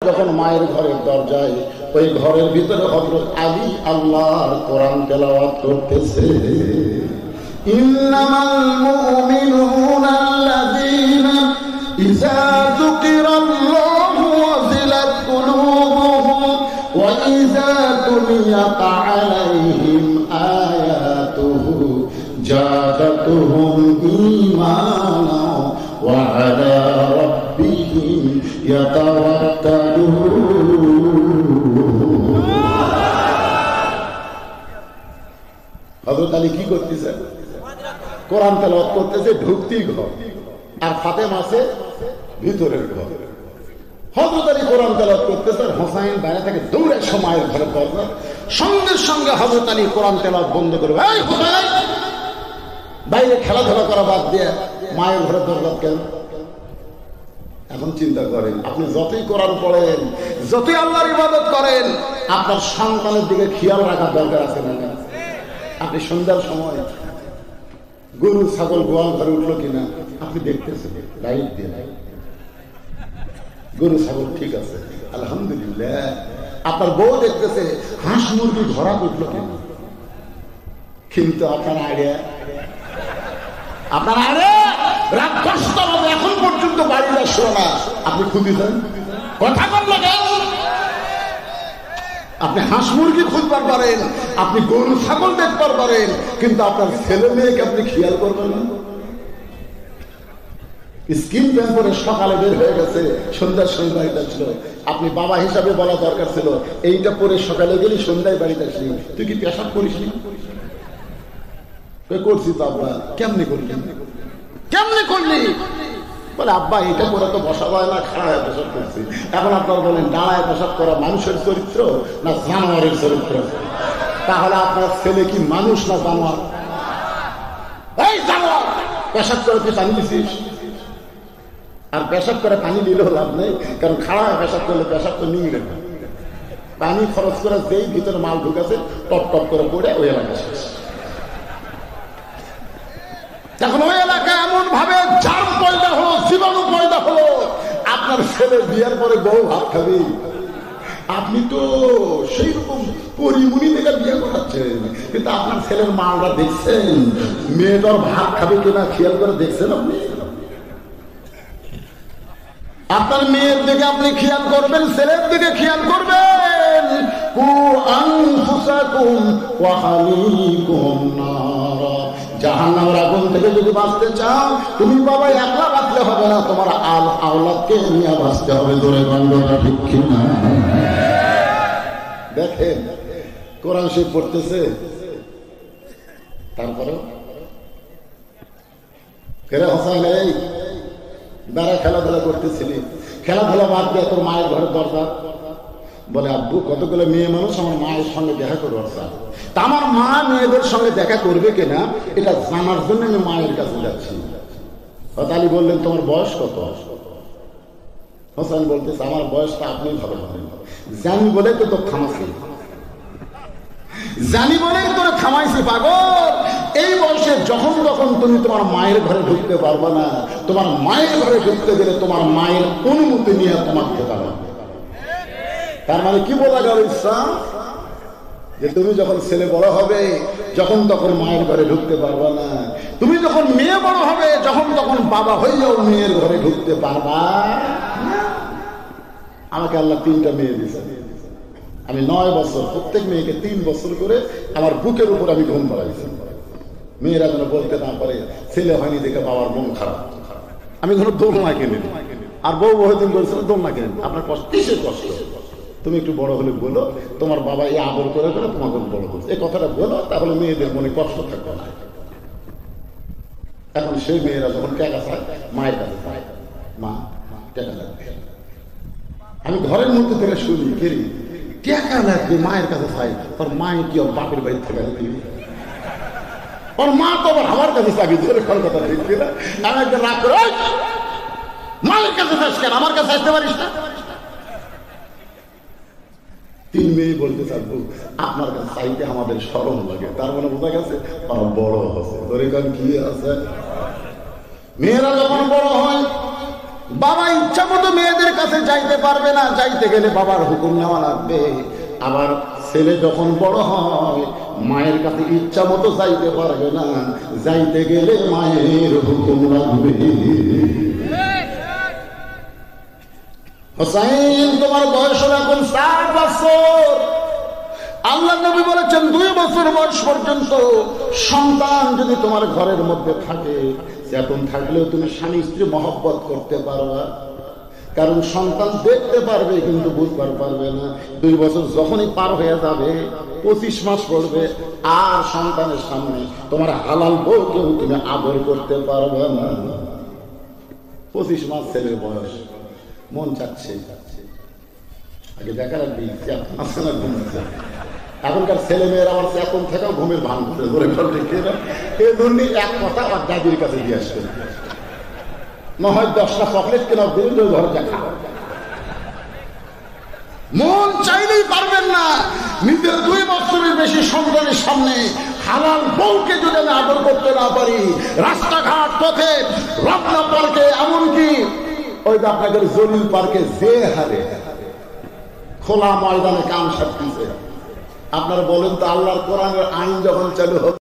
যখন মায়ের ঘরের দরজায়, ওই ঘরের ভিতরে হযরত আলী আল্লাহর কোরআন তেলাওয়াত করতেছে। ইন্নামাল মুমিনুনা আল্লাযীনা ইযা যুকিরাল্লাহু ওয়াজিলাত কুলুবুহুম ওয়া ইযা তুলিয়াত আলাইহিম আয়াতুহু জাদাতুহুম ঈমানা ওয়া আলা রাব্বিহিম ইয়াতাওয়াক্কালুন। হযরত আলী কি করতেছে? কোরআন তেলাওয়াত করতেছে ঢুকতেই ঘর, আর ফাতেমা আছে ভিতরের ঘর। হযরত আলী কোরআন তেলাওয়াত করতেছে, আর হোসাইন বাইরে থেকে দৌড়ে মায়ের ঘরে দরজা, সঙ্গে সঙ্গে হযরত আলী কোরআন তেলাওয়াত বন্ধ করে, এই হোসাইন, বাইরে খেলাধুলা করা বাদ দিয়ে মায়ের ঘরে দরজা কেন? এখন চিন্তা করেন, আপনি যতই কোরআন পড়েন, যতই আল্লাহর ইবাদত করেন, আপনার সন্তানের দিকে খেয়াল রাখার দরকার আছে না? আপনি সন্ধ্যার সময় গরু ছাগল গোয়াল ঘরে উঠলো কিনা আপনি দেখতেছেন, লাইট দিয়ে গরু ছাগল ঠিক আছে আলহামদুলিল্লাহ। আপনার বউ দেখতেছে হাঁস মুরগি ঘোড়া উঠলো কিনা, কিন্তু আপনার আইডিয়া রাত 10টা বাজে এখন পর্যন্ত বাড়ি আসলো না, আপনি খুঁজেছেন কথা বললো কেন? আপনি হাঁস মুরগি খুঁজবার পারেন, আপনি গরু ছাগল দেখবার পারেন, কিন্তু আপনার ছেলে মেয়েকে আপনি খেয়াল করবেন না। স্কিন প্যান্ট পরে সকালে বের হয়ে গেছে, সন্ধ্যার সময় বাড়িতে আসলো, আপনি বাবা হিসাবে বলা দরকার ছিল, এইটা পরে সকালে গেলি সন্ধ্যায় বাড়িতে আসলি, তুই কি পেশাব করিস নি? করছি তো আব্বা। কেমনি করলি? কেমনি করলি? বলে আব্বা এটা পরে তো বসা হয় না, খাড়ায় পেশাব করছি। এখন আপনার বলেন দাঁড়ায় পেশাব করা মানুষের চরিত্র না জানোয়ারের চরিত্র? তাহলে আপনার ছেলে কি মানুষ না জানোয়ার? এই জানোয়ার, পেশাব করে তুই পানি দিছিস, আর পেশাব করে পানি দিলেও লাভ নেই, কারণ খাড়ায় পেশাব করলে পেশাব তো নিয়ে গেল, পানি খরচ করে যেই ভিতরে মাল ঢুকেছে টপ টপ করে পড়ে ওই এলাকা শেষ। এখন ওই এলাকায় এমন ভাবে জার্ম পয়দা হলো, জীবাণু পয়দা হলো, আপনার ছেলে বিয়ের পরে বউ ভাত খাবে, আপনি তো সেই রকম পরিমণি থেকে বিয়ে করাচ্ছেন, কিন্তু আপনার ছেলের মালটা দেখছেন, মেয়েটার ভাত খাবে কিনা খেয়াল করে দেখছেন? আপনি আপনার মেয়ের দিকে আপনি খেয়াল করবেন, ছেলের দিকে খেয়াল করবেন। কু আনফুসাকুম ওয়া আহলিকুম নারা, জাহান্নামের আগুন থেকে যদি বাঁচতে চাও, তুমি বাবা একলা বাঁচলে হবে না, তোমার আওলাদকে নিয়ে বাঁচতে হবে। জোরে গন্ধটা ঠিক কিনা? দেখেন কোরআন শরীফ পড়তেছে, তারপরে হোসাইন এই দাঁড়া, খেলাধুলা করতেছিলি, খেলাধুলা বাদ দিয়ে তোর মায়ের ঘরের দরজা। বলে আব্বু কতগুলো মেয়ে মানুষ আমার মায়ের সঙ্গে দেখা করবার চায়, তা আমার মা মেয়েদের সঙ্গে দেখা করবে কিনা এটা জানার জন্য আমি মায়ের কাছে যাচ্ছি। আলী বললেন তোমার বয়স কত? হোসেন বলতেছে আমার বয়সটা আপনি ভালো বলেন, জানি বলে তো তোর থামাছি, জানি বলেই তোরে থামাইছি পাগল। এই বয়সে যখন তখন তুমি তোমার মায়ের ঘরে ঢুকতে পারবে না, তোমার মায়ের ঘরে ঢুকতে গেলে তোমার মায়ের অনুমতি নিয়ে তোমাকে যেতে হবে। তার মানে কি বলা গেল ইসলাম? যে তুমি যখন ছেলে বড় হবে যখন তখন মায়ের ঘরে ঢুকতে পারবা না, তুমি যখন মেয়ে বড় হবে যখন তখন বাবা হইয়াও মেয়ের ঘরে ঢুকতে পারবা না। আমাকে আল্লাহ 3টা মেয়ে দিয়েছে, আমি 9 বছর, প্রত্যেক মেয়েকে 3 বছর করে আমার বুকের উপর আমি ঘুম পাড়াইছি। মেয়েরা যেন বলতে না পারে ছেলে হয়নি দেখে বাবার মন খারাপ। আমি ধরো দোলনা কিনে, আর বউ বহুদিন বলছিল দোলনা কিনে, আপনার কষ্ট কিসের কষ্ট? তুমি একটু বড় হলে বলো তোমার বাবা এই আদর করে করে তোমাকে বড় করছে, এই কথাটা বলো, তাহলে মেয়েদের মনে কষ্ট থাকবে না। এখন সেই মেয়েরা যখন টাকা চায় মায়ের কাছে চায়, মা টাকা লাগবে। আমি ঘরের মধ্যে থেকে শুনি কেরি টাকা লাগবে, মায়ের কাছে চাই। ওর মায়ের কি ওর বাপের বাড়ি থেকে দিবি? ওর মা তো আবার আমার কাছে চাবি, ধরে কোন কথা ঠিক না? আমি একদম রাগ করে মায়ের কাছে চাস কেন, আমার কাছে আসতে পারিস না? 3 মেয়ে বলতে চাবো আপনার কাছে চাইতে আমাদের শরম লাগে, তার মানে বোঝা গেছে বড় হচ্ছে। ধরে কারণ কি আছে, মেয়েরা যখন বড় হয় বাবা ইচ্ছা মতো মেয়েদের কাছে যাইতে পারবে না, যাইতে গেলে বাবার হুকুম নেওয়া লাগবে। আবার ছেলে যখন বড় হয় মায়ের কাছে ইচ্ছা মতো যাইতে পারবে না, যাইতে গেলে মায়ের হুকুম লাগবে। হোসাইন তোমার বয়স এখন 7 বছর। আল্লাহ নবী বলেছেন 2 বছর বয়স পর্যন্ত সন্তান যদি তোমার ঘরের মধ্যে থাকে, এখন থাকলেও তুমি স্বামী স্ত্রী মহব্বত করতে পারবা, কারণ সন্তান দেখতে পারবে কিন্তু বুঝবার পারবে না। 2 বছর যখনই পার হয়ে যাবে, 25 মাস পড়বে, আর সন্তানের সামনে তোমার হালাল বউকেও তুমি আদর করতে পারবে না। 25 মাস ছেলের বয়স, মন চাচ্ছে আগে দেখার ঘুমাচ্ছে। এখনকার ছেলে মেয়েরা আমার এখন থেকেও ঘুমের ভান করে এক কথা আর দাদির কাছে দিয়ে আসবে, না হয় 10টা চকলেট কেনা দিন ঘরে দেখা। মন চাইলেই পারবেন না নিজের 2 বছরের বেশি সন্তানের সামনে হালাল বউকে যদি আমি আদর করতে না পারি। রাস্তাঘাট পথে, রত্না পার্কে, এমনকি ওই যে আপনাদের জলিল পার্কে যে হারে খোলা ময়দানে কাম সারতেছে, আপনারা বলেন তো আল্লাহর কোরআনের আইন যখন চালু হবে